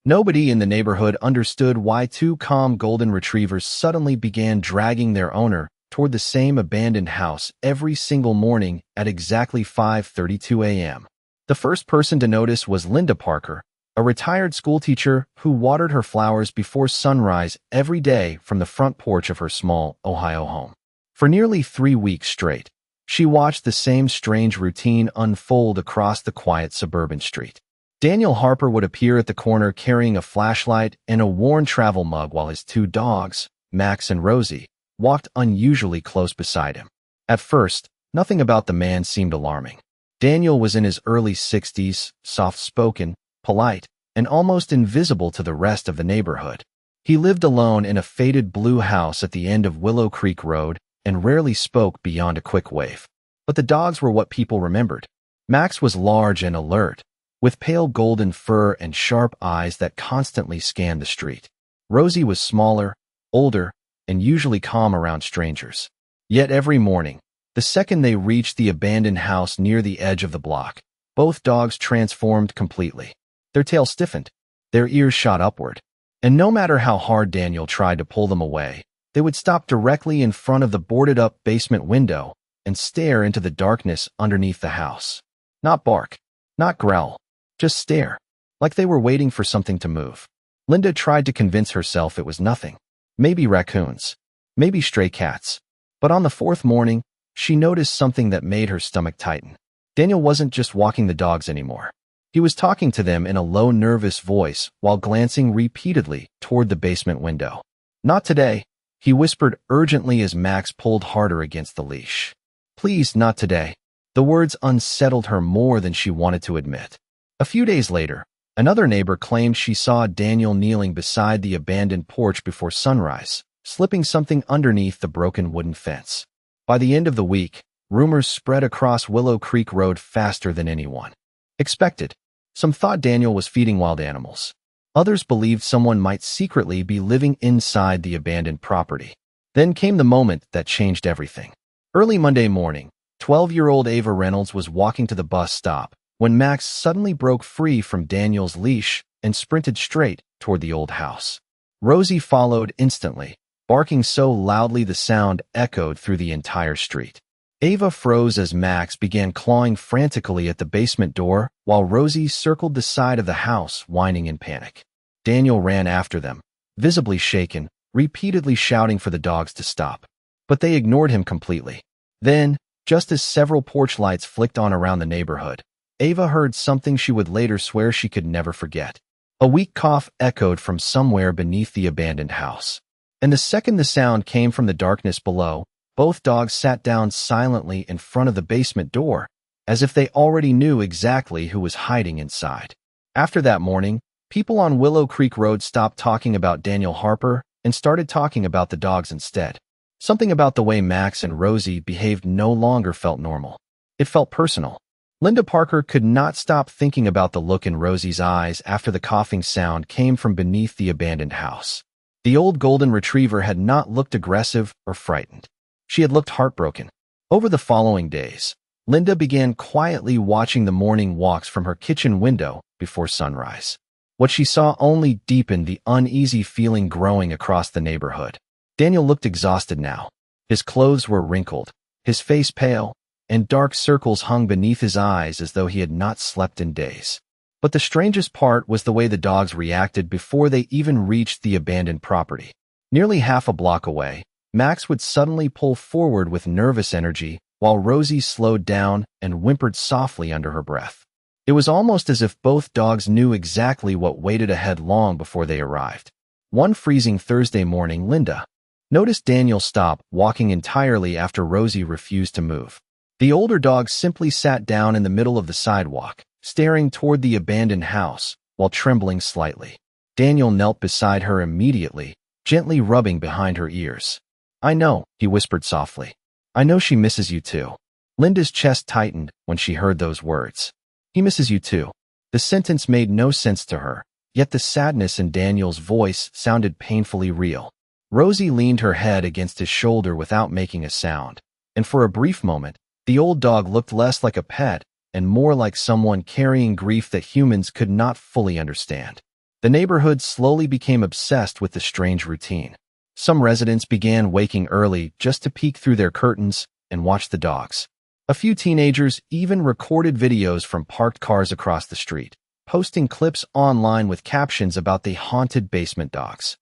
Nobody in the neighborhood understood why two calm golden retrievers suddenly began dragging their owner toward the same abandoned house every single morning at exactly 5:32 a.m. The first person to notice was Linda Parker, a retired schoolteacher who watered her flowers before sunrise every day from the front porch of her small Ohio home. For nearly 3 weeks straight, she watched the same strange routine unfold across the quiet suburban street. Daniel Harper would appear at the corner carrying a flashlight and a worn travel mug while his two dogs, Max and Rosie, walked unusually close beside him. At first, nothing about the man seemed alarming. Daniel was in his early 60s, soft-spoken, polite, and almost invisible to the rest of the neighborhood. He lived alone in a faded blue house at the end of Willow Creek Road and rarely spoke beyond a quick wave. But the dogs were what people remembered. Max was large and alert, with pale golden fur and sharp eyes that constantly scanned the street. Rosie was smaller, older, and usually calm around strangers. Yet every morning, the second they reached the abandoned house near the edge of the block, both dogs transformed completely. Their tails stiffened, their ears shot upward, and no matter how hard Daniel tried to pull them away, they would stop directly in front of the boarded-up basement window and stare into the darkness underneath the house. Not bark, not growl, just stare, like they were waiting for something to move. Linda tried to convince herself it was nothing. Maybe raccoons, maybe stray cats. But on the fourth morning, she noticed something that made her stomach tighten. Daniel wasn't just walking the dogs anymore. He was talking to them in a low, nervous voice while glancing repeatedly toward the basement window. "Not today," he whispered urgently as Max pulled harder against the leash. "Please, not today." The words unsettled her more than she wanted to admit. A few days later, another neighbor claimed she saw Daniel kneeling beside the abandoned porch before sunrise, slipping something underneath the broken wooden fence. By the end of the week, rumors spread across Willow Creek Road faster than anyone expected. Some thought Daniel was feeding wild animals. Others believed someone might secretly be living inside the abandoned property. Then came the moment that changed everything. Early Monday morning, 12-year-old Ava Reynolds was walking to the bus stop when Max suddenly broke free from Daniel's leash and sprinted straight toward the old house. Rosie followed instantly, barking so loudly the sound echoed through the entire street. Ava froze as Max began clawing frantically at the basement door while Rosie circled the side of the house, whining in panic. Daniel ran after them, visibly shaken, repeatedly shouting for the dogs to stop. But they ignored him completely. Then, just as several porch lights flicked on around the neighborhood, Ava heard something she would later swear she could never forget. A weak cough echoed from somewhere beneath the abandoned house. And the second the sound came from the darkness below, both dogs sat down silently in front of the basement door, as if they already knew exactly who was hiding inside. After that morning, people on Willow Creek Road stopped talking about Daniel Harper and started talking about the dogs instead. Something about the way Max and Rosie behaved no longer felt normal. It felt personal. Linda Parker could not stop thinking about the look in Rosie's eyes after the coughing sound came from beneath the abandoned house. The old golden retriever had not looked aggressive or frightened. She had looked heartbroken. Over the following days, Linda began quietly watching the morning walks from her kitchen window before sunrise. What she saw only deepened the uneasy feeling growing across the neighborhood. Daniel looked exhausted now. His clothes were wrinkled, his face pale, and dark circles hung beneath his eyes as though he had not slept in days. But the strangest part was the way the dogs reacted before they even reached the abandoned property. Nearly half a block away, Max would suddenly pull forward with nervous energy, while Rosie slowed down and whimpered softly under her breath. It was almost as if both dogs knew exactly what waited ahead long before they arrived. One freezing Thursday morning, Linda noticed Daniel stop walking entirely after Rosie refused to move. The older dog simply sat down in the middle of the sidewalk, staring toward the abandoned house, while trembling slightly. Daniel knelt beside her immediately, gently rubbing behind her ears. "I know," he whispered softly. "I know she misses you too." Linda's chest tightened when she heard those words. "He misses you too." The sentence made no sense to her, yet the sadness in Daniel's voice sounded painfully real. Rosie leaned her head against his shoulder without making a sound, and for a brief moment, the old dog looked less like a pet and more like someone carrying grief that humans could not fully understand. The neighborhood slowly became obsessed with the strange routine. Some residents began waking early just to peek through their curtains and watch the dogs. A few teenagers even recorded videos from parked cars across the street, posting clips online with captions about the haunted basement dogs.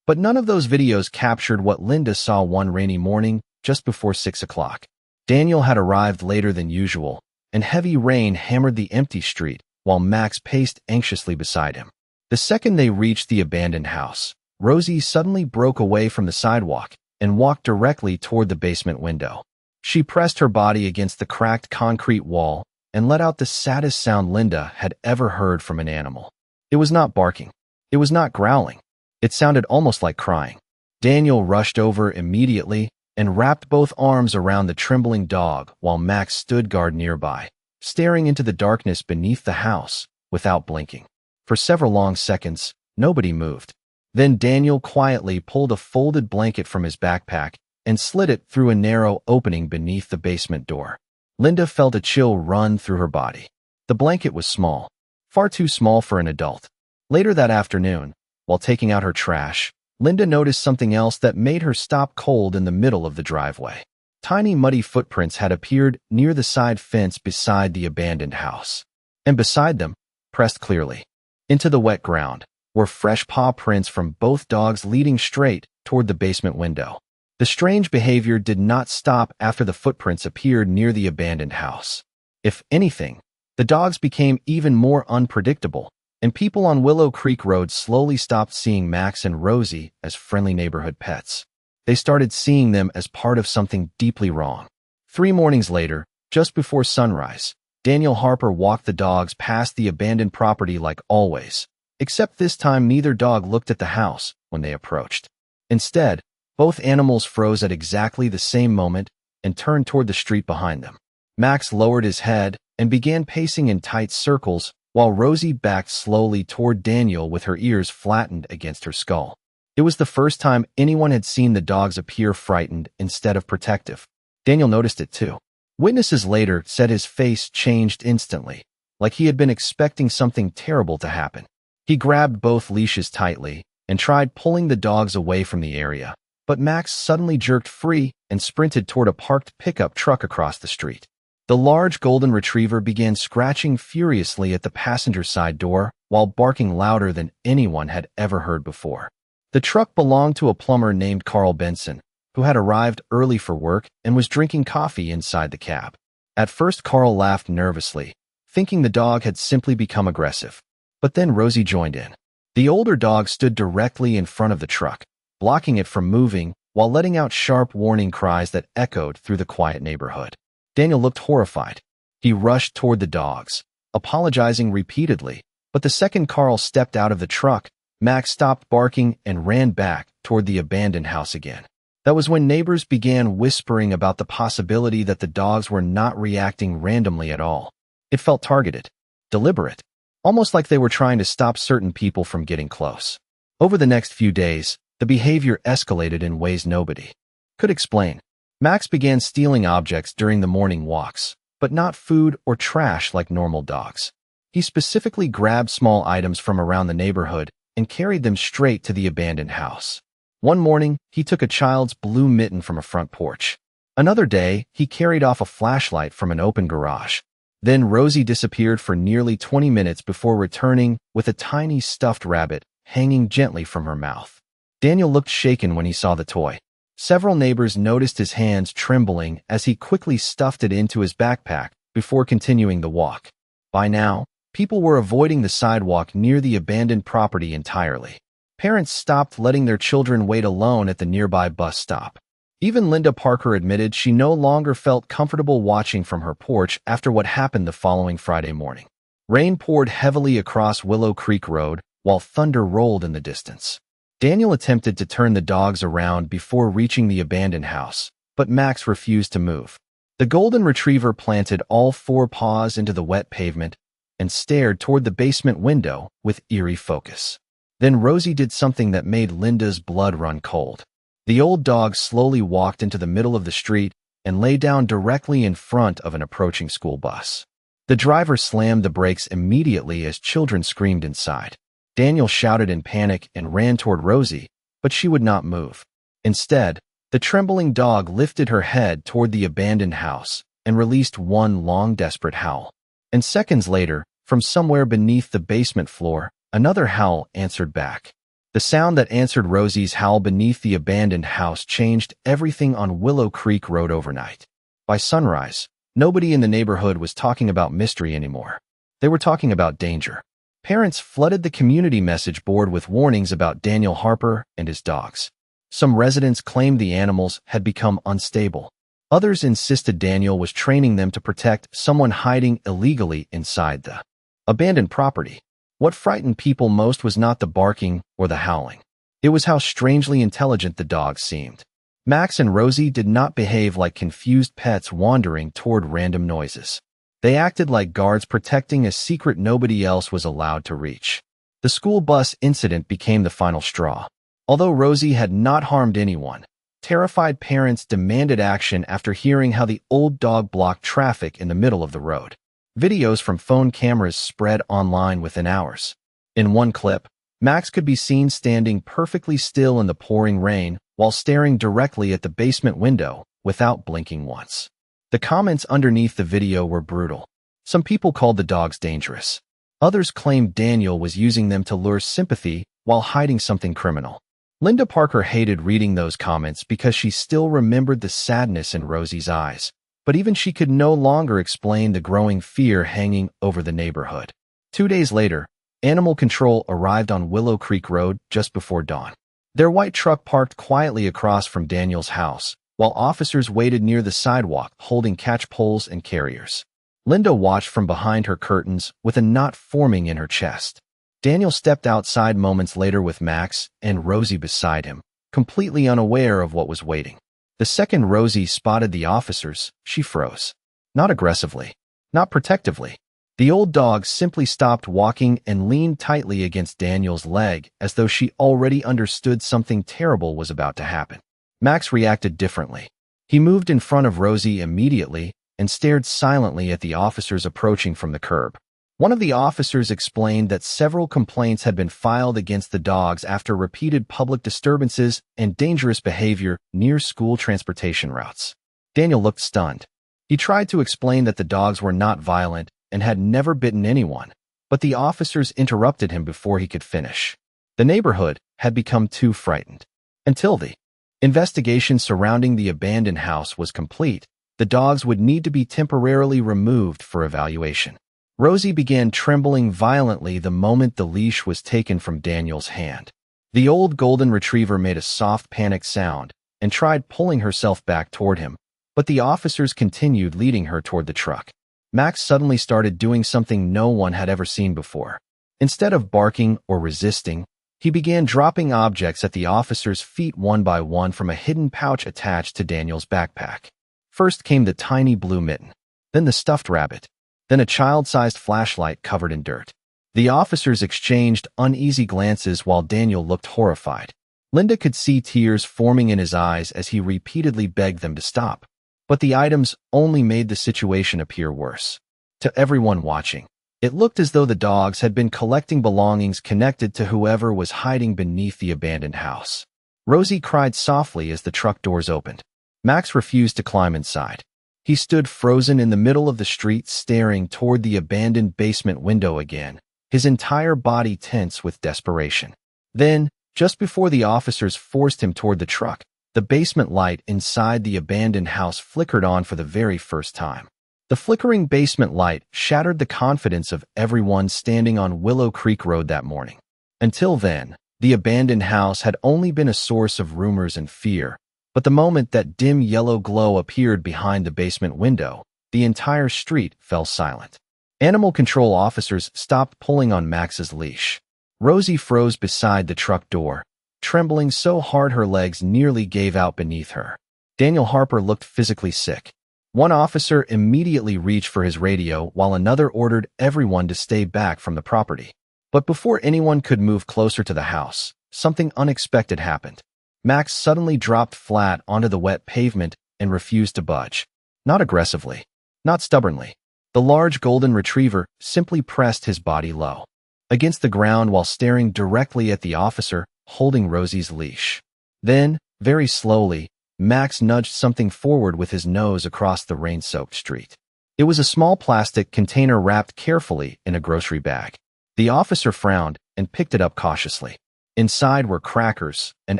But none of those videos captured what Linda saw one rainy morning just before 6 o'clock. Daniel had arrived later than usual, and heavy rain hammered the empty street while Max paced anxiously beside him. The second they reached the abandoned house, Rosie suddenly broke away from the sidewalk and walked directly toward the basement window. She pressed her body against the cracked concrete wall and let out the saddest sound Linda had ever heard from an animal. It was not barking. It was not growling. It sounded almost like crying. Daniel rushed over immediately and wrapped both arms around the trembling dog while Max stood guard nearby, staring into the darkness beneath the house without blinking. For several long seconds, nobody moved. Then Daniel quietly pulled a folded blanket from his backpack and slid it through a narrow opening beneath the basement door. Linda felt a chill run through her body. The blanket was small, far too small for an adult. Later that afternoon, while taking out her trash, Linda noticed something else that made her stop cold in the middle of the driveway. Tiny muddy footprints had appeared near the side fence beside the abandoned house. And beside them, pressed clearly into the wet ground, were fresh paw prints from both dogs leading straight toward the basement window. The strange behavior did not stop after the footprints appeared near the abandoned house. If anything, the dogs became even more unpredictable, and people on Willow Creek Road slowly stopped seeing Max and Rosie as friendly neighborhood pets. They started seeing them as part of something deeply wrong. 3 mornings later, just before sunrise, Daniel Harper walked the dogs past the abandoned property like always, except this time neither dog looked at the house when they approached. Instead, both animals froze at exactly the same moment and turned toward the street behind them. Max lowered his head and began pacing in tight circles, while Rosie backed slowly toward Daniel with her ears flattened against her skull. It was the first time anyone had seen the dogs appear frightened instead of protective. Daniel noticed it too. Witnesses later said his face changed instantly, like he had been expecting something terrible to happen. He grabbed both leashes tightly and tried pulling the dogs away from the area, but Max suddenly jerked free and sprinted toward a parked pickup truck across the street. The large golden retriever began scratching furiously at the passenger side door while barking louder than anyone had ever heard before. The truck belonged to a plumber named Carl Benson, who had arrived early for work and was drinking coffee inside the cab. At first, Carl laughed nervously, thinking the dog had simply become aggressive. But then Rosie joined in. The older dog stood directly in front of the truck, blocking it from moving while letting out sharp warning cries that echoed through the quiet neighborhood. Daniel looked horrified. He rushed toward the dogs, apologizing repeatedly, but the second Carl stepped out of the truck, Max stopped barking and ran back toward the abandoned house again. That was when neighbors began whispering about the possibility that the dogs were not reacting randomly at all. It felt targeted, deliberate, almost like they were trying to stop certain people from getting close. Over the next few days, the behavior escalated in ways nobody could explain. Max began stealing objects during the morning walks, but not food or trash like normal dogs. He specifically grabbed small items from around the neighborhood and carried them straight to the abandoned house. One morning, he took a child's blue mitten from a front porch. Another day, he carried off a flashlight from an open garage. Then Rosie disappeared for nearly 20 minutes before returning with a tiny stuffed rabbit hanging gently from her mouth. Daniel looked shaken when he saw the toy. Several neighbors noticed his hands trembling as he quickly stuffed it into his backpack before continuing the walk. By now, people were avoiding the sidewalk near the abandoned property entirely. Parents stopped letting their children wait alone at the nearby bus stop. Even Linda Parker admitted she no longer felt comfortable watching from her porch after what happened the following Friday morning. Rain poured heavily across Willow Creek Road while thunder rolled in the distance. Daniel attempted to turn the dogs around before reaching the abandoned house, but Max refused to move. The golden retriever planted all 4 paws into the wet pavement and stared toward the basement window with eerie focus. Then Rosie did something that made Linda's blood run cold. The old dog slowly walked into the middle of the street and lay down directly in front of an approaching school bus. The driver slammed the brakes immediately as children screamed inside. Daniel shouted in panic and ran toward Rosie, but she would not move. Instead, the trembling dog lifted her head toward the abandoned house and released one long, desperate howl. And seconds later, from somewhere beneath the basement floor, another howl answered back. The sound that answered Rosie's howl beneath the abandoned house changed everything on Willow Creek Road overnight. By sunrise, nobody in the neighborhood was talking about mystery anymore. They were talking about danger. Parents flooded the community message board with warnings about Daniel Harper and his dogs. Some residents claimed the animals had become unstable. Others insisted Daniel was training them to protect someone hiding illegally inside the abandoned property. What frightened people most was not the barking or the howling. It was how strangely intelligent the dogs seemed. Max and Rosie did not behave like confused pets wandering toward random noises. They acted like guards protecting a secret nobody else was allowed to reach. The school bus incident became the final straw. Although Rosie had not harmed anyone, terrified parents demanded action after hearing how the old dog blocked traffic in the middle of the road. Videos from phone cameras spread online within hours. In one clip, Max could be seen standing perfectly still in the pouring rain while staring directly at the basement window without blinking once. The comments underneath the video were brutal. Some people called the dogs dangerous. Others claimed Daniel was using them to lure sympathy while hiding something criminal. Linda Parker hated reading those comments because she still remembered the sadness in Rosie's eyes, but even she could no longer explain the growing fear hanging over the neighborhood. 2 days later, Animal Control arrived on Willow Creek Road just before dawn. Their white truck parked quietly across from Daniel's house, while officers waited near the sidewalk holding catch poles and carriers. Linda watched from behind her curtains with a knot forming in her chest. Daniel stepped outside moments later with Max and Rosie beside him, completely unaware of what was waiting. The second Rosie spotted the officers, she froze. Not aggressively, not protectively. The old dog simply stopped walking and leaned tightly against Daniel's leg as though she already understood something terrible was about to happen. Max reacted differently. He moved in front of Rosie immediately and stared silently at the officers approaching from the curb. One of the officers explained that several complaints had been filed against the dogs after repeated public disturbances and dangerous behavior near school transportation routes. Daniel looked stunned. He tried to explain that the dogs were not violent and had never bitten anyone, but the officers interrupted him before he could finish. The neighborhood had become too frightened. Until the investigation surrounding the abandoned house was complete, the dogs would need to be temporarily removed for evaluation. Rosie began trembling violently the moment the leash was taken from Daniel's hand. The old golden retriever made a soft panic sound and tried pulling herself back toward him, but the officers continued leading her toward the truck. Max suddenly started doing something no one had ever seen before. Instead of barking or resisting, he began dropping objects at the officers' feet one by one from a hidden pouch attached to Daniel's backpack. First came the tiny blue mitten, then the stuffed rabbit, then a child-sized flashlight covered in dirt. The officers exchanged uneasy glances while Daniel looked horrified. Linda could see tears forming in his eyes as he repeatedly begged them to stop. But the items only made the situation appear worse. To everyone watching, it looked as though the dogs had been collecting belongings connected to whoever was hiding beneath the abandoned house. Rosie cried softly as the truck doors opened. Max refused to climb inside. He stood frozen in the middle of the street staring toward the abandoned basement window again, his entire body tense with desperation. Then, just before the officers forced him toward the truck, the basement light inside the abandoned house flickered on for the very first time. The flickering basement light shattered the confidence of everyone standing on Willow Creek Road that morning. Until then, the abandoned house had only been a source of rumors and fear, but the moment that dim yellow glow appeared behind the basement window, the entire street fell silent. Animal Control officers stopped pulling on Max's leash. Rosie froze beside the truck door, trembling so hard her legs nearly gave out beneath her. Daniel Harper looked physically sick. One officer immediately reached for his radio while another ordered everyone to stay back from the property. But before anyone could move closer to the house, something unexpected happened. Max suddenly dropped flat onto the wet pavement and refused to budge. Not aggressively, not stubbornly. The large golden retriever simply pressed his body low. against the ground while staring directly at the officer holding Rosie's leash. Then, very slowly, Max nudged something forward with his nose across the rain-soaked street. It was a small plastic container wrapped carefully in a grocery bag. The officer frowned and picked it up cautiously. Inside were crackers, an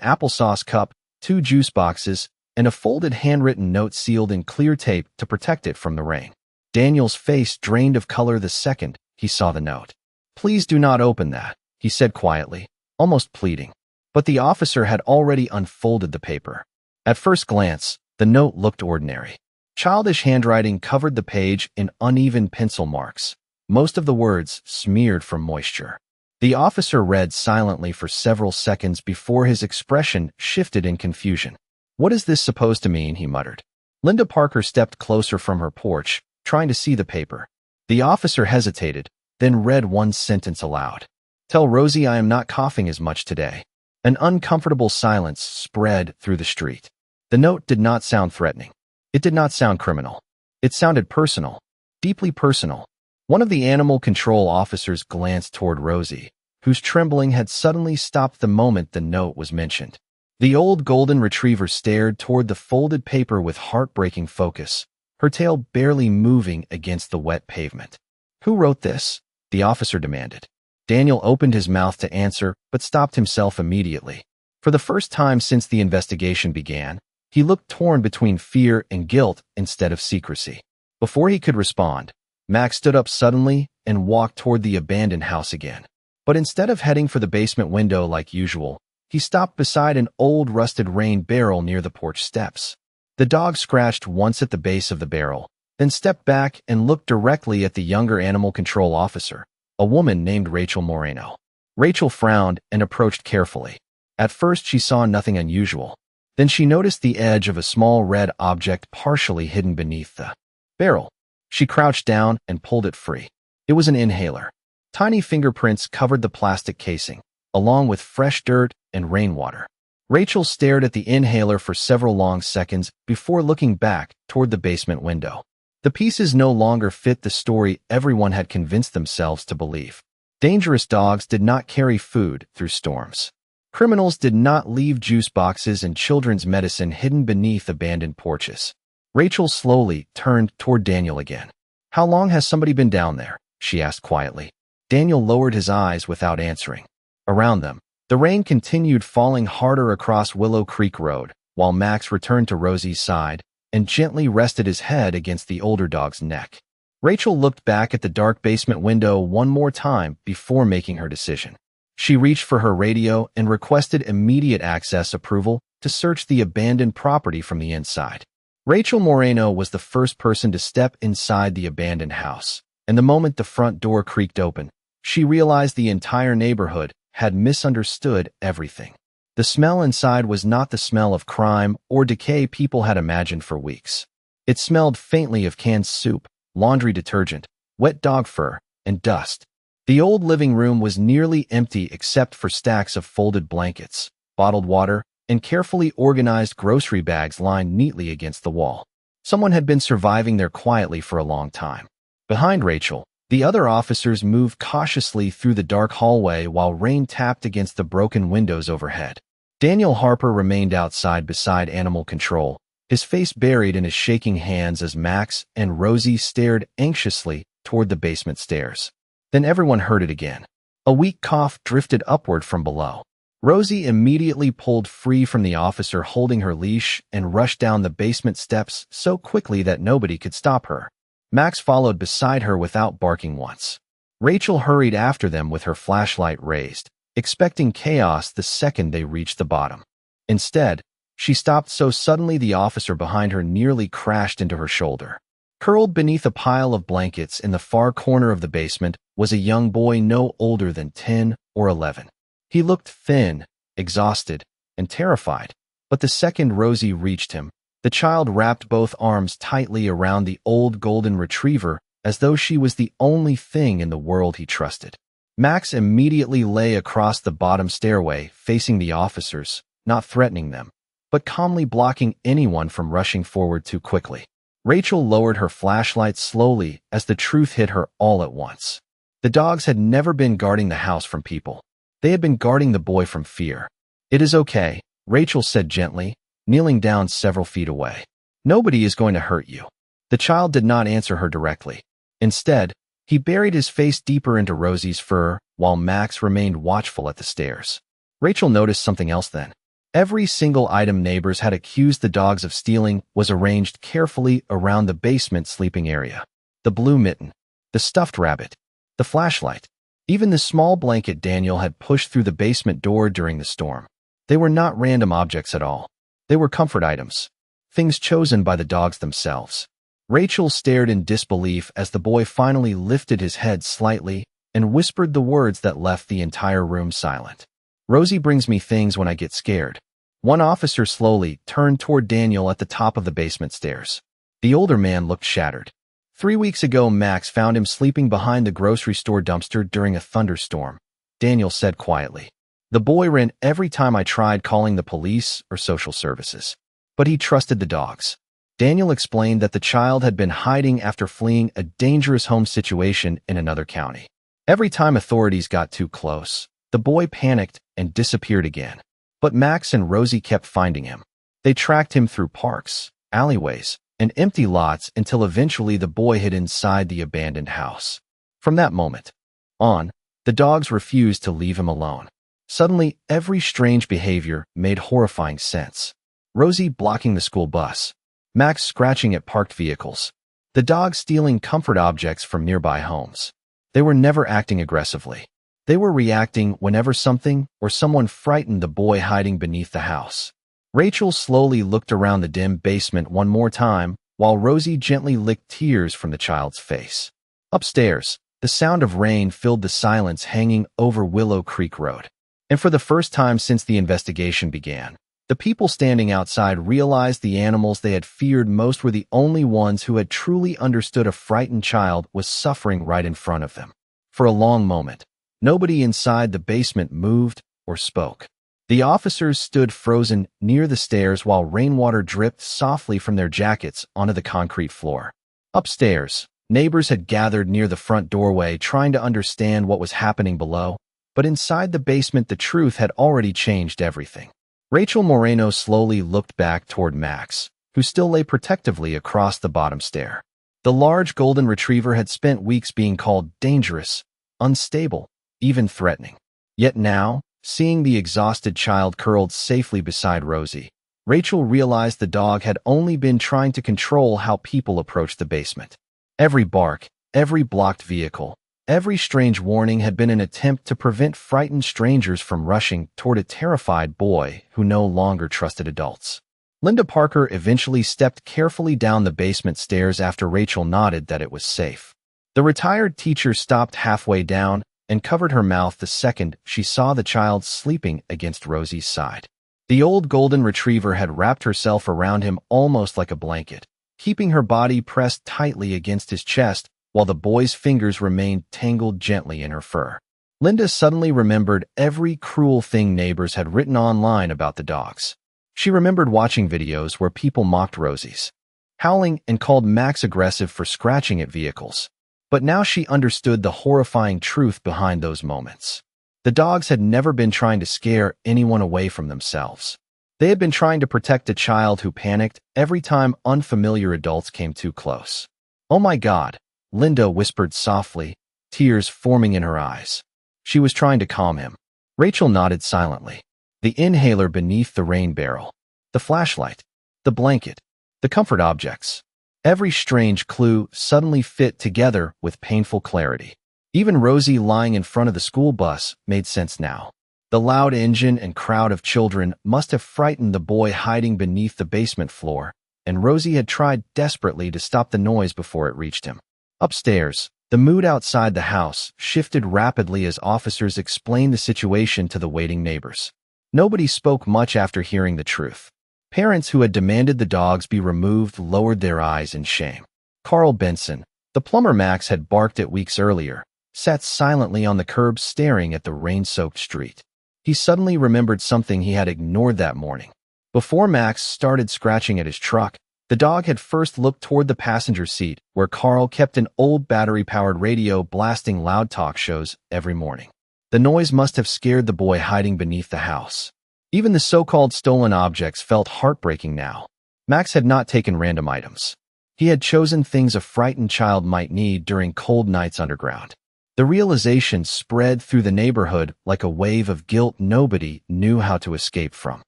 applesauce cup, 2 juice boxes, and a folded handwritten note sealed in clear tape to protect it from the rain. Daniel's face drained of color the second he saw the note. "Please do not open that," he said quietly, almost pleading. But the officer had already unfolded the paper. At first glance, the note looked ordinary. Childish handwriting covered the page in uneven pencil marks, most of the words smeared from moisture. The officer read silently for several seconds before his expression shifted in confusion. "What is this supposed to mean?" he muttered. Linda Parker stepped closer from her porch, trying to see the paper. The officer hesitated, then read one sentence aloud. "Tell Rosie I am not coughing as much today." An uncomfortable silence spread through the street. The note did not sound threatening. It did not sound criminal. It sounded personal, deeply personal. One of the animal control officers glanced toward Rosie, whose trembling had suddenly stopped the moment the note was mentioned. The old golden retriever stared toward the folded paper with heartbreaking focus, her tail barely moving against the wet pavement. "Who wrote this?" the officer demanded. Daniel opened his mouth to answer, but stopped himself immediately. For the first time since the investigation began, he looked torn between fear and guilt instead of secrecy. Before he could respond, Max stood up suddenly and walked toward the abandoned house again. But instead of heading for the basement window like usual, he stopped beside an old rusted rain barrel near the porch steps. The dog scratched once at the base of the barrel, then stepped back and looked directly at the younger animal control officer, a woman named Rachel Moreno. Rachel frowned and approached carefully. At first she saw nothing unusual. Then she noticed the edge of a small red object partially hidden beneath the barrel. She crouched down and pulled it free. It was an inhaler. Tiny fingerprints covered the plastic casing, along with fresh dirt and rainwater. Rachel stared at the inhaler for several long seconds before looking back toward the basement window. The pieces no longer fit the story everyone had convinced themselves to believe. Dangerous dogs did not carry food through storms. Criminals did not leave juice boxes and children's medicine hidden beneath abandoned porches. Rachel slowly turned toward Daniel again. "How long has somebody been down there?" she asked quietly. Daniel lowered his eyes without answering. Around them, the rain continued falling harder across Willow Creek Road, while Max returned to Rosie's side and gently rested his head against the older dog's neck. Rachel looked back at the dark basement window one more time before making her decision. She reached for her radio and requested immediate access approval to search the abandoned property from the inside. Rachel Moreno was the first person to step inside the abandoned house, and the moment the front door creaked open, she realized the entire neighborhood had misunderstood everything. The smell inside was not the smell of crime or decay people had imagined for weeks. It smelled faintly of canned soup, laundry detergent, wet dog fur, and dust. The old living room was nearly empty except for stacks of folded blankets, bottled water, and carefully organized grocery bags lined neatly against the wall. Someone had been surviving there quietly for a long time. Behind Rachel, the other officers moved cautiously through the dark hallway while rain tapped against the broken windows overhead. Daniel Harper remained outside beside animal control, his face buried in his shaking hands as Max and Rosie stared anxiously toward the basement stairs. Then everyone heard it again. A weak cough drifted upward from below. Rosie immediately pulled free from the officer holding her leash and rushed down the basement steps so quickly that nobody could stop her. Max followed beside her without barking once. Rachel hurried after them with her flashlight raised, expecting chaos the second they reached the bottom. Instead, she stopped so suddenly the officer behind her nearly crashed into her shoulder. Curled beneath a pile of blankets in the far corner of the basement was a young boy no older than 10 or 11. He looked thin, exhausted, and terrified, but the second Rosie reached him, the child wrapped both arms tightly around the old golden retriever as though she was the only thing in the world he trusted. Max immediately lay across the bottom stairway, facing the officers, not threatening them, but calmly blocking anyone from rushing forward too quickly. Rachel lowered her flashlight slowly as the truth hit her all at once. The dogs had never been guarding the house from people. They had been guarding the boy from fear. "It is okay," Rachel said gently, kneeling down several feet away. "Nobody is going to hurt you." The child did not answer her directly. Instead, he buried his face deeper into Rosie's fur, while Max remained watchful at the stairs. Rachel noticed something else then. Every single item neighbors had accused the dogs of stealing was arranged carefully around the basement sleeping area. The blue mitten, the stuffed rabbit, the flashlight, even the small blanket Daniel had pushed through the basement door during the storm. They were not random objects at all. They were comfort items, things chosen by the dogs themselves. Rachel stared in disbelief as the boy finally lifted his head slightly and whispered the words that left the entire room silent. "Rosie brings me things when I get scared." One officer slowly turned toward Daniel at the top of the basement stairs. The older man looked shattered. 3 weeks ago, Max found him sleeping behind the grocery store dumpster during a thunderstorm, Daniel said quietly. "The boy ran every time I tried calling the police or social services. But he trusted the dogs." Daniel explained that the child had been hiding after fleeing a dangerous home situation in another county. Every time authorities got too close, the boy panicked and disappeared again. But Max and Rosie kept finding him. They tracked him through parks, alleyways, and empty lots until eventually the boy hid inside the abandoned house. From that moment on, the dogs refused to leave him alone. Suddenly, every strange behavior made horrifying sense. Rosie blocking the school bus, Max scratching at parked vehicles, the dogs stealing comfort objects from nearby homes. They were never acting aggressively. They were reacting whenever something or someone frightened the boy hiding beneath the house. Rachel slowly looked around the dim basement one more time, while Rosie gently licked tears from the child's face. Upstairs, the sound of rain filled the silence hanging over Willow Creek Road. And for the first time since the investigation began, the people standing outside realized the animals they had feared most were the only ones who had truly understood a frightened child was suffering right in front of them. For a long moment, nobody inside the basement moved or spoke. The officers stood frozen near the stairs while rainwater dripped softly from their jackets onto the concrete floor. Upstairs, neighbors had gathered near the front doorway trying to understand what was happening below, but inside the basement the truth had already changed everything. Rachel Moreno slowly looked back toward Max, who still lay protectively across the bottom stair. The large golden retriever had spent weeks being called dangerous, unstable, even threatening. Yet now, seeing the exhausted child curled safely beside Rosie, Rachel realized the dog had only been trying to control how people approached the basement. Every bark, every blocked vehicle, every strange warning had been an attempt to prevent frightened strangers from rushing toward a terrified boy who no longer trusted adults. Linda Parker eventually stepped carefully down the basement stairs after Rachel nodded that it was safe. The retired teacher stopped halfway down and covered her mouth the second she saw the child sleeping against Rosie's side. The old golden retriever had wrapped herself around him almost like a blanket, keeping her body pressed tightly against his chest while the boy's fingers remained tangled gently in her fur. Linda suddenly remembered every cruel thing neighbors had written online about the dogs. She remembered watching videos where people mocked Rosie's howling and called Max aggressive for scratching at vehicles. But now she understood the horrifying truth behind those moments. The dogs had never been trying to scare anyone away from themselves. They had been trying to protect a child who panicked every time unfamiliar adults came too close. "Oh my God," Linda whispered softly, tears forming in her eyes. She was trying to calm him. Rachel nodded silently. The inhaler beneath the rain barrel, the flashlight, the blanket, the comfort objects. Every strange clue suddenly fit together with painful clarity. Even Rosie lying in front of the school bus made sense now. The loud engine and crowd of children must have frightened the boy hiding beneath the basement floor, and Rosie had tried desperately to stop the noise before it reached him. Upstairs, the mood outside the house shifted rapidly as officers explained the situation to the waiting neighbors. Nobody spoke much after hearing the truth. Parents who had demanded the dogs be removed lowered their eyes in shame. Carl Benson, the plumber Max had barked at weeks earlier, sat silently on the curb staring at the rain-soaked street. He suddenly remembered something he had ignored that morning. Before Max started scratching at his truck, The dog had first looked toward the passenger seat, where Carl kept an old battery-powered radio blasting loud talk shows every morning. The noise must have scared the boy hiding beneath the house. Even the so-called stolen objects felt heartbreaking now. Max had not taken random items. He had chosen things a frightened child might need during cold nights underground. The realization spread through the neighborhood like a wave of guilt nobody knew how to escape from.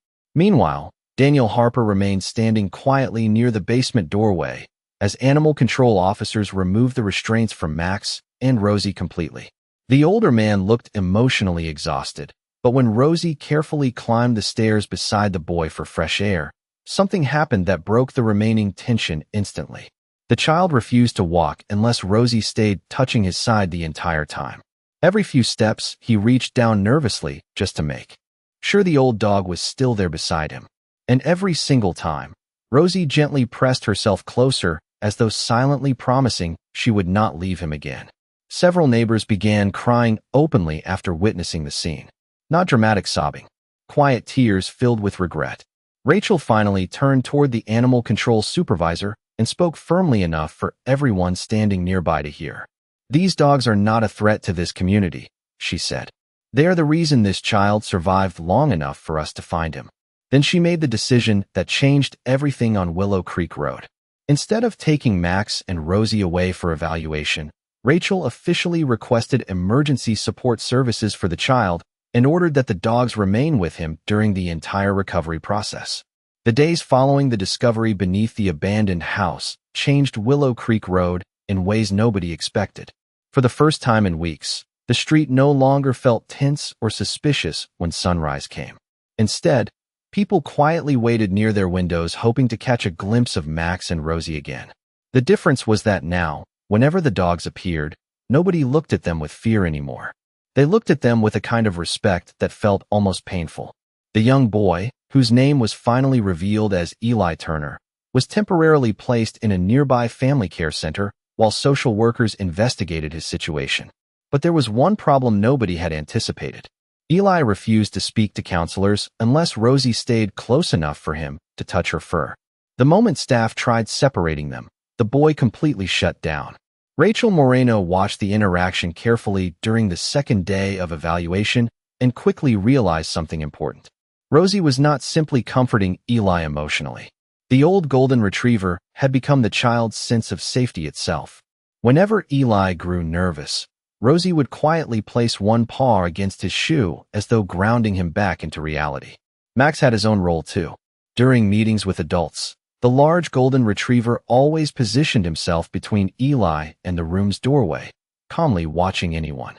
Meanwhile, Daniel Harper remained standing quietly near the basement doorway as animal control officers removed the restraints from Max and Rosie completely. The older man looked emotionally exhausted, but when Rosie carefully climbed the stairs beside the boy for fresh air, something happened that broke the remaining tension instantly. The child refused to walk unless Rosie stayed touching his side the entire time. Every few steps, he reached down nervously just to make sure the old dog was still there beside him. And every single time, Rosie gently pressed herself closer as though silently promising she would not leave him again. Several neighbors began crying openly after witnessing the scene. Not dramatic sobbing, quiet tears filled with regret. Rachel finally turned toward the animal control supervisor and spoke firmly enough for everyone standing nearby to hear. "These dogs are not a threat to this community," she said. "They are the reason this child survived long enough for us to find him." Then she made the decision that changed everything on Willow Creek Road. Instead of taking Max and Rosie away for evaluation, Rachel officially requested emergency support services for the child and ordered that the dogs remain with him during the entire recovery process. The days following the discovery beneath the abandoned house changed Willow Creek Road in ways nobody expected. For the first time in weeks, the street no longer felt tense or suspicious when sunrise came. Instead, people quietly waited near their windows hoping to catch a glimpse of Max and Rosie again. The difference was that now, whenever the dogs appeared, nobody looked at them with fear anymore. They looked at them with a kind of respect that felt almost painful. The young boy, whose name was finally revealed as Eli Turner, was temporarily placed in a nearby family care center while social workers investigated his situation. But there was one problem nobody had anticipated. Eli refused to speak to counselors unless Rosie stayed close enough for him to touch her fur. The moment staff tried separating them, the boy completely shut down. Rachel Moreno watched the interaction carefully during the second day of evaluation and quickly realized something important. Rosie was not simply comforting Eli emotionally. The old golden retriever had become the child's sense of safety itself. Whenever Eli grew nervous, Rosie would quietly place one paw against his shoe as though grounding him back into reality. Max had his own role too. During meetings with adults, the large golden retriever always positioned himself between Eli and the room's doorway, calmly watching anyone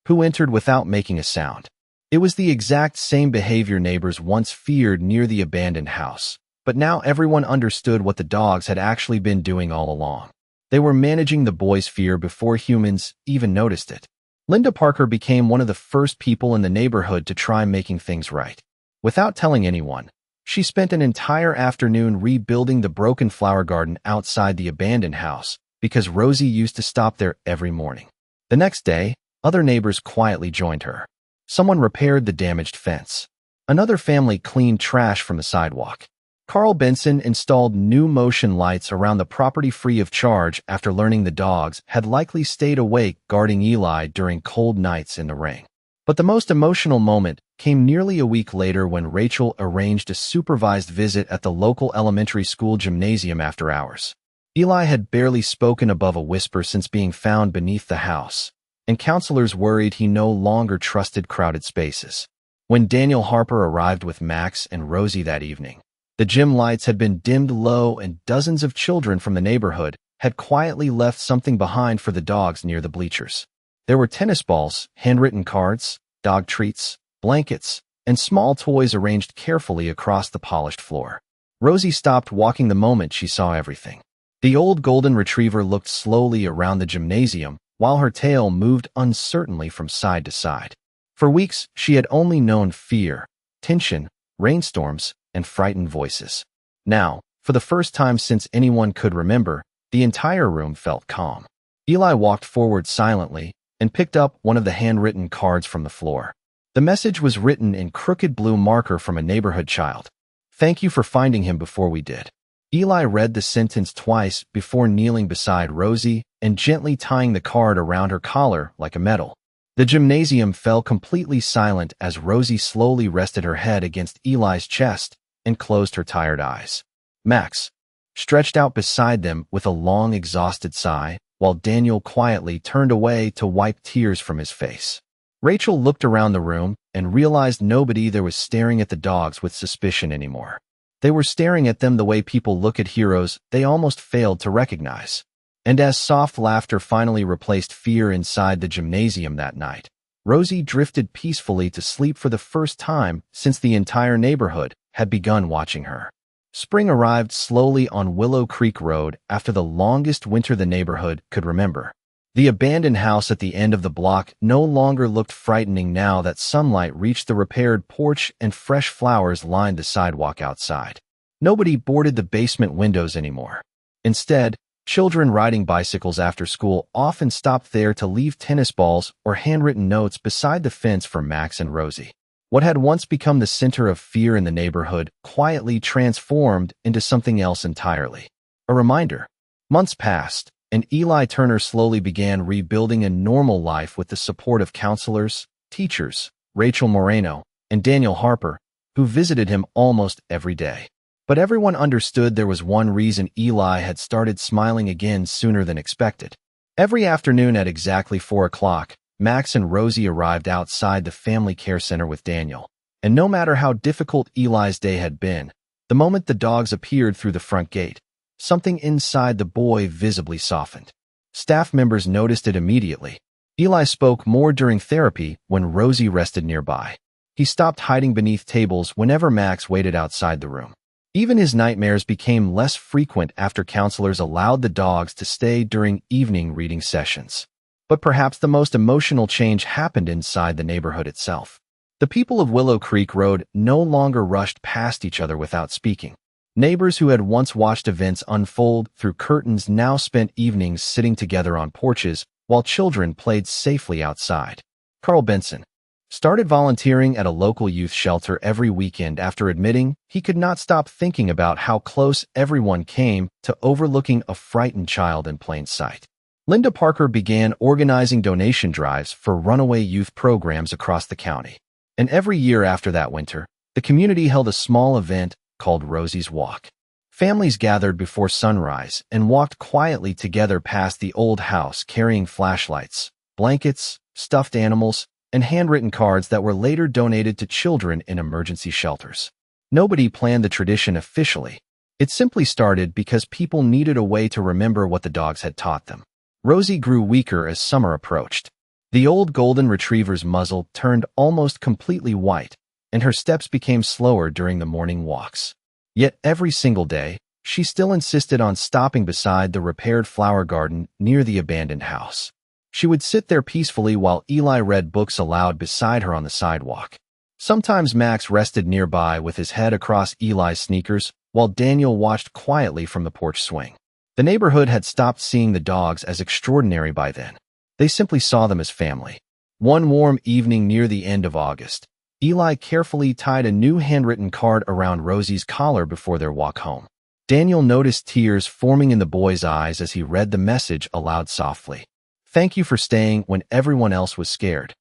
who entered without making a sound. It was the exact same behavior neighbors once feared near the abandoned house, but now everyone understood what the dogs had actually been doing all along. They were managing the boy's fear before humans even noticed it. Linda Parker became one of the first people in the neighborhood to try making things right. Without telling anyone, she spent an entire afternoon rebuilding the broken flower garden outside the abandoned house because Rosie used to stop there every morning. The next day, other neighbors quietly joined her. Someone repaired the damaged fence. Another family cleaned trash from the sidewalk. Carl Benson installed new motion lights around the property free of charge after learning the dogs had likely stayed awake guarding Eli during cold nights in the rain. But the most emotional moment came nearly a week later when Rachel arranged a supervised visit at the local elementary school gymnasium after hours. Eli had barely spoken above a whisper since being found beneath the house, and counselors worried he no longer trusted crowded spaces. When Daniel Harper arrived with Max and Rosie that evening, the gym lights had been dimmed low and dozens of children from the neighborhood had quietly left something behind for the dogs near the bleachers. There were tennis balls, handwritten cards, dog treats, blankets, and small toys arranged carefully across the polished floor. Rosie stopped walking the moment she saw everything. The old golden retriever looked slowly around the gymnasium while her tail moved uncertainly from side to side. For weeks, she had only known fear, tension, rainstorms, and frightened voices. Now, for the first time since anyone could remember, the entire room felt calm. Eli walked forward silently and picked up one of the handwritten cards from the floor. The message was written in crooked blue marker from a neighborhood child. "Thank you for finding him before we did. Eli read the sentence twice before kneeling beside Rosie and gently tying the card around her collar like a medal. The gymnasium fell completely silent as Rosie slowly rested her head against Eli's chest and closed her tired eyes. Max stretched out beside them with a long, exhausted sigh, while Daniel quietly turned away to wipe tears from his face. Rachel looked around the room and realized nobody there was staring at the dogs with suspicion anymore. They were staring at them the way people look at heroes they almost failed to recognize. And as soft laughter finally replaced fear inside the gymnasium that night, Rosie drifted peacefully to sleep for the first time since the entire neighborhood had begun watching her. Spring arrived slowly on Willow Creek Road after the longest winter the neighborhood could remember. The abandoned house at the end of the block no longer looked frightening now that sunlight reached the repaired porch and fresh flowers lined the sidewalk outside. Nobody boarded the basement windows anymore. Instead, children riding bicycles after school often stopped there to leave tennis balls or handwritten notes beside the fence for Max and Rosie. What had once become the center of fear in the neighborhood quietly transformed into something else entirely. A reminder. Months passed, and Eli Turner slowly began rebuilding a normal life with the support of counselors, teachers, Rachel Moreno, and Daniel Harper, who visited him almost every day. But everyone understood there was one reason Eli had started smiling again sooner than expected. Every afternoon at exactly 4 o'clock, Max and Rosie arrived outside the family care center with Daniel. And no matter how difficult Eli's day had been, the moment the dogs appeared through the front gate, something inside the boy visibly softened. Staff members noticed it immediately. Eli spoke more during therapy when Rosie rested nearby. He stopped hiding beneath tables whenever Max waited outside the room. Even his nightmares became less frequent after counselors allowed the dogs to stay during evening reading sessions. But perhaps the most emotional change happened inside the neighborhood itself. The people of Willow Creek Road no longer rushed past each other without speaking. Neighbors who had once watched events unfold through curtains now spent evenings sitting together on porches while children played safely outside. Carl Benson started volunteering at a local youth shelter every weekend after admitting he could not stop thinking about how close everyone came to overlooking a frightened child in plain sight. Linda Parker began organizing donation drives for runaway youth programs across the county. And every year after that winter, the community held a small event called Rosie's Walk. Families gathered before sunrise and walked quietly together past the old house carrying flashlights, blankets, stuffed animals, and handwritten cards that were later donated to children in emergency shelters. Nobody planned the tradition officially. It simply started because people needed a way to remember what the dogs had taught them. Rosie grew weaker as summer approached. The old golden retriever's muzzle turned almost completely white, and her steps became slower during the morning walks. Yet every single day, she still insisted on stopping beside the repaired flower garden near the abandoned house. She would sit there peacefully while Eli read books aloud beside her on the sidewalk. Sometimes Max rested nearby with his head across Eli's sneakers, while Daniel watched quietly from the porch swing. The neighborhood had stopped seeing the dogs as extraordinary by then. They simply saw them as family. One warm evening near the end of August, Eli carefully tied a new handwritten card around Rosie's collar before their walk home. Daniel noticed tears forming in the boy's eyes as he read the message aloud softly. "Thank you for staying when everyone else was scared."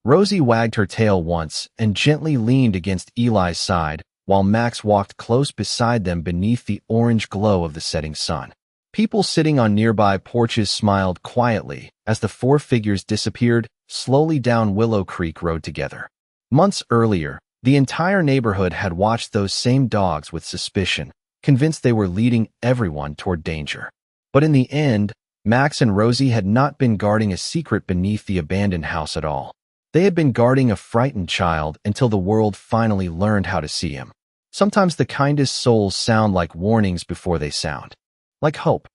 Rosie wagged her tail once and gently leaned against Eli's side, while Max walked close beside them beneath the orange glow of the setting sun. People sitting on nearby porches smiled quietly as the four figures disappeared slowly down Willow Creek Road together. Months earlier, the entire neighborhood had watched those same dogs with suspicion, convinced they were leading everyone toward danger. But in the end, Max and Rosie had not been guarding a secret beneath the abandoned house at all. They had been guarding a frightened child until the world finally learned how to see him. Sometimes the kindest souls sound like warnings before they sound like hope.